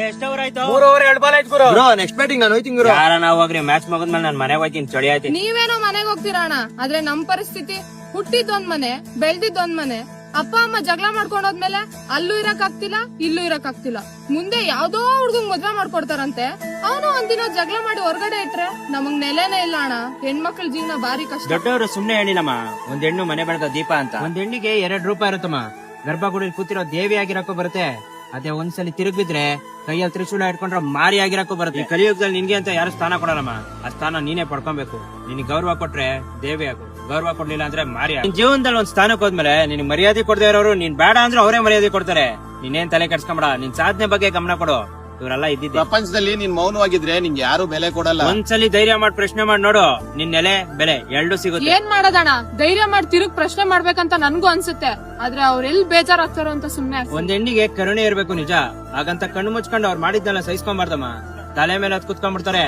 ಎಷ್ಟು ಓವರ್ ಆಯ್ತು? 3 over 2 ball ಆಯ್ತು ಗುರು. ನೆಕ್ಸ್ಟ್ ಬ್ಯಾಟಿಂಗ್ ನಾನು ಹೋಯ್ತೀನಿ ಗುರು. ಯಾರ ನಾವು ಹೋಗ್ರಿ ಮ್ಯಾಚ್ ಮುಗಿದ್ಮೇಲೆ ನಾನು ಮನೆಗೆ ಹೋಗ್ತೀನಿ, ಚಳಿ ಆಯ್ತೀನಿ. ನೀವೇನೋ ಮನೆಗ್ ಹೋಗ್ತೀರಾ ಅಣ್ಣ, ಆದ್ರೆ ನಮ್ ಪರಿಸ್ಥಿತಿ ಹುಟ್ಟಿದ್ದೊಂದ್ ಮನೆ, ಬೆಳ್ದಿದ್ದೊಂದ್ ಮನೆ. ಅಪ್ಪ ಅಮ್ಮ ಜಗಳ ಮಾಡ್ಕೊಂಡೋದ್ಮೇಲೆ ಅಲ್ಲೂ ಇರಕ್ ಆಗ್ತಿಲ್ಲ, ಇಲ್ಲೂ ಇರಕ್ ಆಗ್ತಿಲ್ಲ. ಮುಂದೆ ಯಾವ್ದೋ ಹುಡ್ಗಂಗ್ ಮದ್ವೆ ಮಾಡ್ಕೊಡ್ತಾರಂತೆ. ಅವನು ಒಂದಿನ ಜಗಳ ಮಾಡಿ ಹೊರಗಡೆ ಇಟ್ರೆ ನಮಗ್ ನೆಲೆನೇ ಇಲ್ಲ ಅಣ್ಣ. ಹೆಣ್ಮಕ್ಳ ಜೀವನ ಬಾರಿ ಕಷ್ಟ. ದೊಡ್ಡವರು ಸುಮ್ನೆ ಹೇಳಿಲ್ಲಮ್ಮ, ಒಂದ್ ಹೆಣ್ಣು ಮನೆ ಬೆಳೆದ ದೀಪ ಅಂತ. ಒಂದ್ ಹೆಣ್ಣಿಗೆ 2 ರೂಪ ಇರುತ್ತಮ್ಮ. ಗರ್ಭಗುಡಿಲಿ ಕೂತಿರೋ ದೇವಿ ಆಗಿರಕ್ಕೂ ಬರುತ್ತೆ, ಅದೇ ಒಂದ್ಸಲಿ ತಿರುಗಿದ್ರೆ ಕೈಯಲ್ಲಿ ತ್ರಿಶೂಲ ಇಟ್ಕೊಂಡ್ರೆ ಮಾರಿ ಆಗಿರಕ್ಕೂ ಬರುತ್ತೆ. ಈ ಕಲಿಯುಗದಲ್ಲಿ ನಿನ್ಗೆ ಅಂತ ಯಾರು ಸ್ಥಾನ ಕೊಡಲ್ಲಮ್ಮ, ಆ ಸ್ಥಾನ ನೀನೇ ಪಡ್ಕೊಬೇಕು. ನಿನ್ ಗೌರವ ಕೊಟ್ರೆ ದೇವಿ ಆಗು, ಗೌರವ ಕೊಡ್ಲಿಲ್ಲ ಅಂದ್ರೆ ಮಾರಿ ಆಗು. ನಿನ್ ಜೀವನದಲ್ಲಿ ಒಂದ್ ಸ್ಥಾನಕ್ಕೆ ಹೋದ್ಮೇಲೆ ನಿನ್ ಮರ್ಯಾದೆ ಕೊಡದೇ ಇರೋರು, ನೀನ್ ಬೇಡ ಅಂದ್ರೆ ಅವರೇ ಮರ್ಯಾದೆ ಕೊಡ್ತಾರೆ. ನೀನೇನ್ ತಲೆ ಕೆಡ್ಸ್ಕೊಂಬೇಡ, ನಿನ್ ಸಾಧನೆ ಬಗ್ಗೆ ಗಮನ ಕೊಡು. ಇವರೆಲ್ಲ ಇದ್ದಿದ್ದೆ. ಪ್ರಪಂಚದಲ್ಲಿ ನೀನ್ ಮೌನವಾಗಿದ್ರೆ ನಿಂಗೆ ಯಾರು ಬೆಲೆ ಕೊಡಲ್ಲ. ಒಂದ್ಸಲಿ ಧೈರ್ಯ ಮಾಡಿ ಪ್ರಶ್ನೆ ಮಾಡಿ ನೋಡು, ನಿನ್ ನೆಲೆ ಬೆಲೆ ಎರಡು ಸಿಗುತ್ತೆ. ಏನ್ ಮಾಡೋದಣ್ಣ, ಧೈರ್ಯ ಮಾಡಿ ತಿರುಗ್ ಪ್ರಶ್ನೆ ಮಾಡ್ಬೇಕಂತ ನನ್ಗೂ ಅನ್ಸುತ್ತೆ. ಆದ್ರೆ ಅವ್ರೆಲ್ ಬೇಜಾರಾಗ್ತಾರೋ ಅಂತ ಸುಮ್ನೆ. ಒಂದ್ ಹೆಣ್ಣಿಗೆ ಕರುಣೆ ಇರ್ಬೇಕು ನಿಜ, ಹಾಗಂತ ಕಣ್ಣು ಮುಚ್ಕೊಂಡು ಅವ್ರು ಮಾಡಿದ್ನೆಲ್ಲ ಸಹಿಸ್ಕೊಂಬಾರ್ದಮ್ಮ. ತಲೆ ಮೇಲೆ ಹೊತ್ ಕುತ್ಕೊಂಡ್ಬಿಡ್ತಾರೆ.